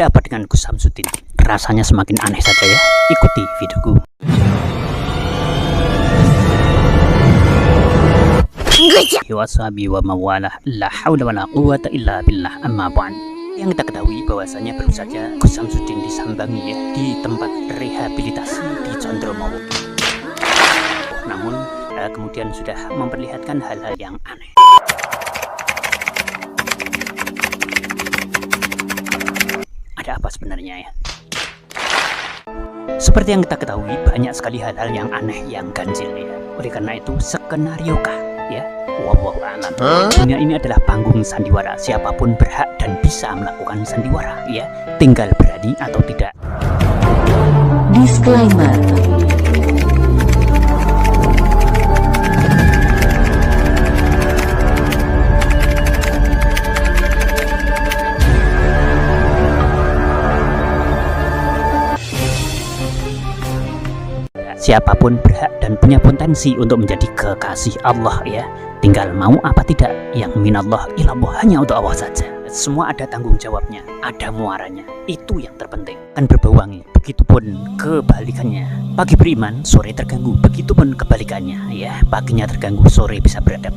Ada apa dengan Gus Samsudin? Rasanya semakin aneh saja ya. Ikuti videoku. Wasabi wa mawalah, la haula wala quwata illa billah, amma ba'd. Yang kita ketahui bahwasanya baru saja Gus Samsudin disambangi ya di tempat rehabilitasi di Condromowo. Namun kemudian sudah memperlihatkan hal-hal yang aneh. Ada apa sebenarnya ya? Seperti yang kita ketahui, banyak sekali hal-hal yang aneh yang ganjil ya. Oleh karena itu, skenariokah ya? Wallahu a'lam. Dunia ini adalah panggung sandiwara. Siapapun berhak dan bisa melakukan sandiwara ya, tinggal berani atau tidak. Disclaimer. Siapapun berhak dan punya potensi untuk menjadi kekasih Allah ya. Tinggal mau apa tidak. Yang minallah ilallah, hanya untuk Allah saja. Semua ada tanggung jawabnya, ada muaranya. Itu yang terpenting. Kan berbau wangi. Begitupun kebalikannya. Pagi beriman, sore terganggu. Begitupun kebalikannya ya. Paginya terganggu, sore bisa beradab.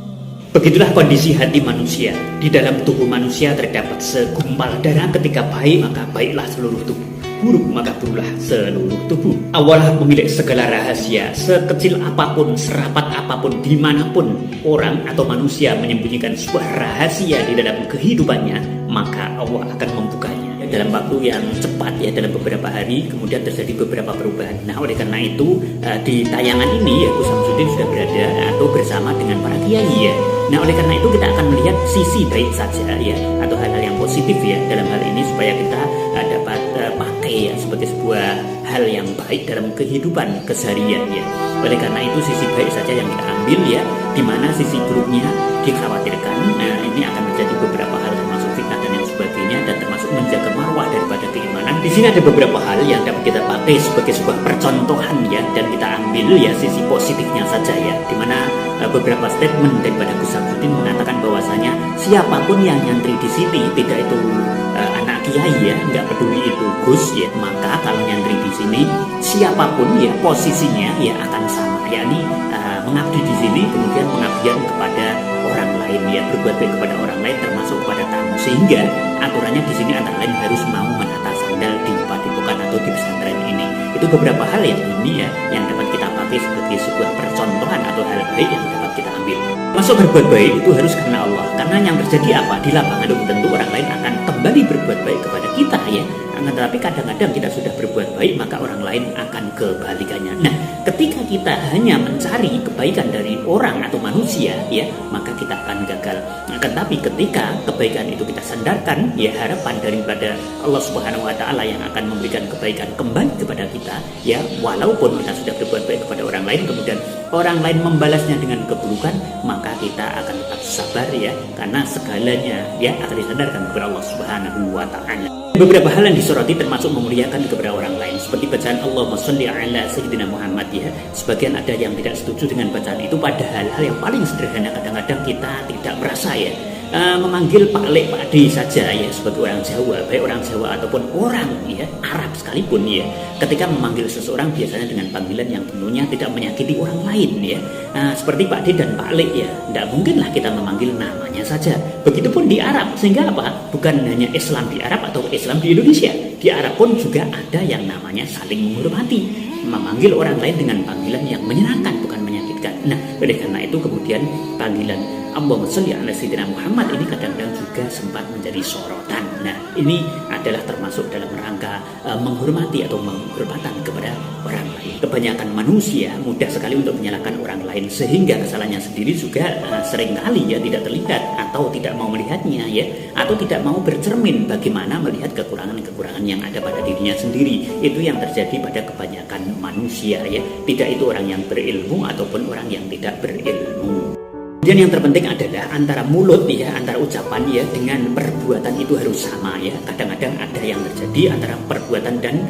Begitulah kondisi hati manusia. Di dalam tubuh manusia terdapat segumpal darah. Ketika baik, maka baiklah seluruh tubuh. Buruk, maka buruklah seluruh tubuh. Allah memiliki segala rahasia. Sekecil apapun, serapat apapun, dimanapun orang atau manusia menyembunyikan sebuah rahasia di dalam kehidupannya, maka Allah akan membukanya dalam waktu yang cepat ya, dalam beberapa hari. Kemudian terjadi beberapa perubahan. Nah, oleh karena itu di tayangan ini ya, Gus Samsudin sudah berada atau bersama dengan para kiai ya. Nah, oleh karena itu kita akan melihat sisi baik saja ya, atau hal-hal yang positif ya dalam hal ini, supaya kita dapat pakai ya sebagai sebuah hal yang baik dalam kehidupan keseharian ya. Oleh karena itu sisi baik saja yang kita ambil ya, dimana sisi buruknya dikhawatirkan. Nah, ini akan terjadi beberapa hal termasuk fitnah dan yang sebagainya, dan termasuk menjaga marwah daripada keimanan. Di sini ada beberapa hal yang dapat kita pakai sebagai sebuah percontohan ya, dan kita ambil ya sisi positifnya saja ya, dimana beberapa statement daripada Gus Samsudin mengatakan bahwasanya siapapun yang nyantri di sini, tidak itu anak kiai ya, nggak peduli itu Gus ya, maka kalau nyantri di sini siapapun ya posisinya ya akan sama, yakni mengabdi di sini, kemudian pengabdian kepada orang lain ya, berbuat baik kepada orang lain termasuk kepada tamu, sehingga aturannya di sini antara lain harus mau menata sandal di padepokan atau di pesantren ini. Itu beberapa hal yang ini ya yang dapat kita pakai sebagai sebuah percontohan atau hal baik yang dapat kita ambil. Masuk berbuat baik itu harus karena Allah, karena yang terjadi apa di lapangan itu tentu orang lain akan kembali berbuat baik kepada kita ya. Tetapi kadang-kadang kita sudah berbuat baik, maka orang lain akan kebalikannya. Nah, ketika kita hanya mencari kebaikan dari orang atau manusia ya, maka kita akan gagal. Tetapi ketika kebaikan itu kita sandarkan ya, harapan daripada Allah Subhanahu wa taala yang akan memberikan kebaikan kembali kepada kita ya, walaupun kita sudah berbuat baik kepada orang lain, kemudian orang lain membalasnya dengan keburukan, maka kita akan tetap sabar ya, karena segalanya ya akan disandarkan kepada Allah Subhanahu wa taala. Beberapa hal yang disoroti termasuk memuliakan kepada orang lain, seperti bacaan Allahumma sholli ala sayyidina Muhammad ya. Sebagian ada yang tidak setuju dengan bacaan itu, pada hal-hal yang paling sederhana kadang-kadang kita tidak merasa ya, memanggil Pak Lek, Pak D saja ya, sebagai orang Jawa, baik orang Jawa ataupun orang ya Arab sekalipun ya, ketika memanggil seseorang biasanya dengan panggilan yang tentunya tidak menyakiti orang lain ya, seperti Pak D dan Pak Lek ya, tidak mungkinlah kita memanggil namanya saja. Begitupun di Arab, sehingga apa? Bukan hanya Islam di Arab atau Islam di Indonesia, di Arab pun juga ada yang namanya saling menghormati, memanggil orang lain dengan panggilan yang menyenangkan, bukan menyakitkan. Nah, oleh karena itu kemudian panggilan Allahumma sholli ala sayyidina Muhammad ini kadang-kadang juga sempat menjadi sorotan. Nah, ini adalah termasuk dalam rangka menghormati atau penghormatan kepada orang lain. Kebanyakan manusia mudah sekali untuk menyalahkan orang lain, sehingga kesalahannya sendiri juga seringkali ya tidak terlihat atau tidak mau melihatnya ya, atau tidak mau bercermin bagaimana melihat kekurangan-kekurangan yang ada pada dirinya sendiri. Itu yang terjadi pada kebanyakan manusia ya, tidak itu orang yang berilmu ataupun orang yang tidak berilmu. Kemudian yang terpenting adalah antara mulut ya, antara ucapan ya dengan perbuatan itu harus sama ya. Kadang-kadang ada yang terjadi antara perbuatan dan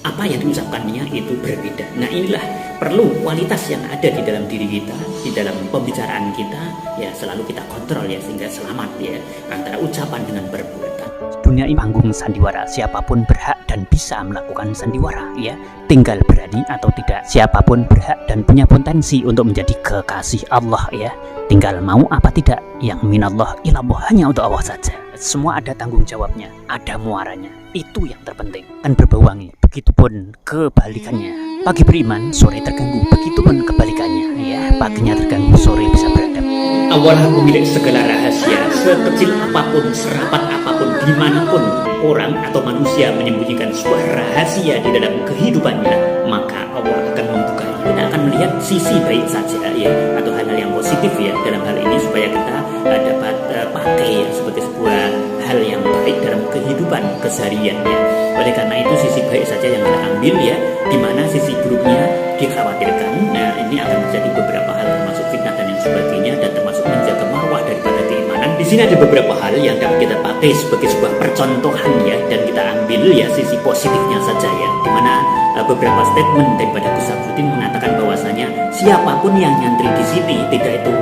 apa yang diucapkannya itu berbeda. Nah, inilah perlu kualitas yang ada di dalam diri kita, di dalam pembicaraan kita ya, selalu kita kontrol ya, sehingga selamat ya antara ucapan dengan perbuatan. dunia ini panggung sandiwara. Siapapun berhak dan bisa melakukan sandiwara, ya. Tinggal berani atau tidak. Siapapun berhak dan punya potensi untuk menjadi kekasih Allah, ya. Tinggal mau apa tidak. Yang minallah ilallah hanya untuk Allah saja. Semua ada tanggung jawabnya, ada muaranya. Itu yang terpenting. Kan berbau wangi. Begitupun kebalikannya. Pagi beriman, sore terganggu. Begitupun kebalikannya, ya. Paginya terganggu, sore bisa beradab. Allah pemilik segala rahasia, sekecil apapun, serapat apapun, dimanapun orang atau manusia menyembunyikan sebuah rahasia di dalam kehidupannya, maka Allah akan membukanya. Kita akan melihat sisi baik saja, ya, atau hal-hal yang positif, ya, dalam hal ini supaya kita dapat pakai, ya, sebagai sebuah hal yang baik dalam kehidupan kesehariannya. Oleh karena itu sisi baik saja yang kita ambil, ya, di mana sisi buruknya dikhawatirkan. Nah, ini akan terjadi beberapa hal termasuk fitnah dan yang sebagainya, dan termasuk menjaga marwah daripada keimanan. Di sini ada beberapa hal yang dapat kita pakai sebagai sebuah percontohan, ya, dan kita ambil, ya, sisi positifnya saja, ya, di mana beberapa statement daripada Gus Sabzuddin mengatakan bahwasanya siapapun yang nyantri di sini, tidak itu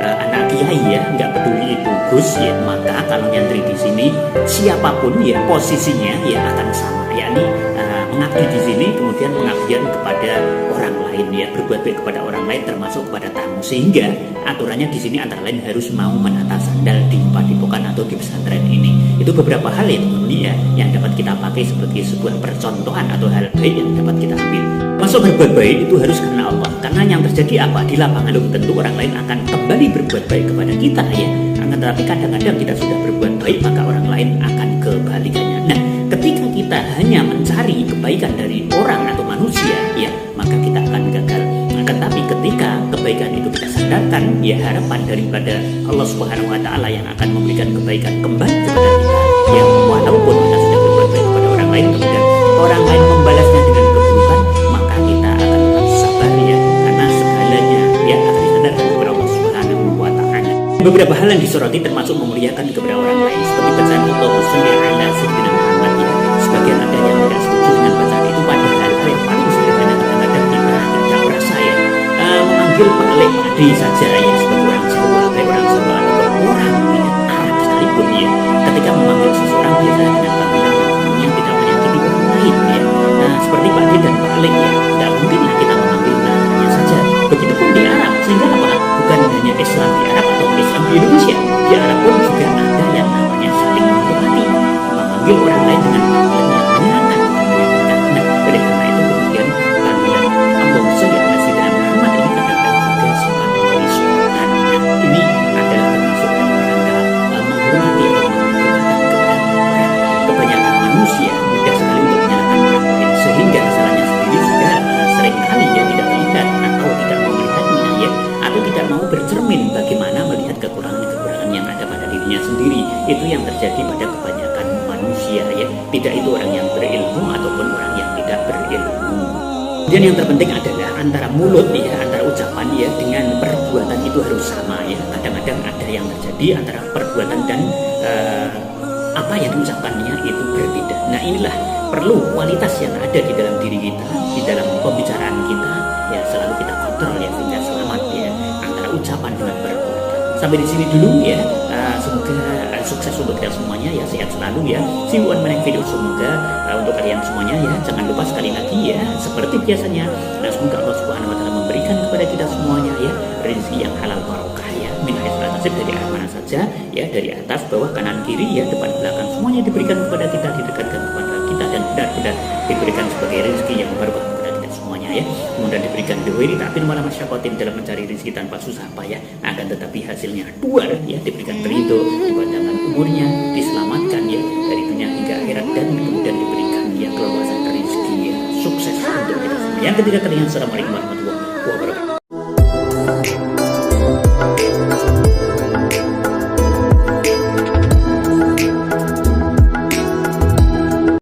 anak kiai, ya, nggak peduli itu Gus, ya, maka kalau nyantri di sini siapapun, ya, posisinya, ya, akan sama, yakni mengabdi di sini, kemudian pengabdian kepada orang lain, ya, berbuat baik kepada orang lain termasuk kepada tamu, sehingga aturannya di sini antara lain harus mau menata sandal di padepokan atau di pesantren ini. Itu beberapa hal ya, yang dapat kita pakai sebagai sebuah percontohan atau hal baik yang dapat kita ambil. Masuk berbuat baik itu harus karena Allah, karena yang terjadi apa di lapangan belum tentu orang lain akan kembali berbuat baik kepada kita, ya. Akan tetapi kadang-kadang kita sudah berbuat baik maka orang lain akan kebalikannya. Nah, ketika kita hanya mencari kebaikan dari orang atau manusia, ya, maka kita akan gagal. Akan tapi ketika kebaikan itu kita sandarkan, ya, harapan daripada Allah Subhanahu wa taala yang akan memberikan kebaikan kembali kepada kita, yang walaupun kita sudah berbuat baik kepada orang lain, kemudian orang lain membalasnya dengan keburukan, maka kita akan tetap sabar, ya, karena segalanya, ya, akan disandarkan kepada Allah Subhanahu wa taala. Beberapa hal yang disoroti termasuk memuliakan kepada orang lain, seperti bacaan Allahumma sholli ala sayyidina Muhammad, ya. Sebagian ada yang tidak setuju dengan bacaan itu, padahal hal yang paling sederhana kadang-kadang kita tidak merasa, ya, memanggil Pak Lek Ade saja, ya, sebagai orang Jawa, baik orang Jawa atau orang, ya, Arab sekalipun, ya, ketika memanggil seseorang biasanya dengan panggilan yang tidak menyakiti orang lain, ya. Nah, seperti Pak De dan Pak Lek, ya, tidak mungkinlah kita memanggil namanya saja. Begitupun di Arab, sehingga apa? Bukan hanya Islam di Arab atau Islam di Indonesia, di Arab pun juga ada yang namanya saling menghormati, memanggil orang lain dengan panggilan yang menyenangkan, menyakitkan. Nah, oleh karena itu kemudian panggilan Allahumma sholli ala sayyidina Muhammad ini kadang-kadang juga sempat menjadi sultan. Nah, ini adalah termasuk dalam rangka menghormati atau menghormati kepada orang. Kebanyakan manusia mudah sekali untuk menyalahkan orang lain, sehingga kesalahannya sendiri juga seringkali, ya, tidak terlihat atau tidak mau melihatnya, ya, atau tidak mau bercermin bagaimana melihat kekurangan-kekurangan yang ada pada dirinya sendiri. Itu yang terjadi pada kebanyakan manusia, ya. Tidak itu orang yang berilmu ataupun orang yang tidak berilmu. Dan yang terpenting adalah antara mulut, ya, antara ucapan, ya, dengan perbuatan itu harus sama, ya. Kadang-kadang ada yang terjadi antara perbuatan dan apa yang diucapkannya itu berbeda. Nah, inilah perlu kualitas yang ada di dalam diri kita, di dalam pembicaraan kita, ya, selalu kita kontrol, ya, sehingga selamat, ya, antara ucapan dengan perbuatan. Sampai di sini dulu, ya. Semoga sukses untuk kita semuanya, ya, sehat selalu, ya. See you on my next video. Semoga untuk kalian semuanya, ya, jangan lupa sekali lagi, ya, seperti biasanya, semoga Allah Subhanahu wa taala memberikan kepada kita semuanya, ya, rezeki yang halal barokah, ya, min haitsu la tahtasib, dari arah mana saja, ya, dari atas, bawah, kanan, kiri, ya, depan, belakang, semuanya diberikan kepada kita, didekatkan kepada kita, dan benar-benar diberikan sebagai rezeki yang barokah kepada kita semuanya, ya. Kemudian diberikan deweri tapi malah masyakotin dalam mencari rezeki tanpa susah payah, akan tetapi hasilnya dua, ya, diberikan ridho, dipanjangkan umurnya, diselamatkan, ya, dari dunia hingga akhirat, dan kemudian diberikan, ya, keluasan rezeki, ya, sukses untuk kita semua. Yang ketiga kalian, assalamualaikum warahmatullahi wabarakatuh.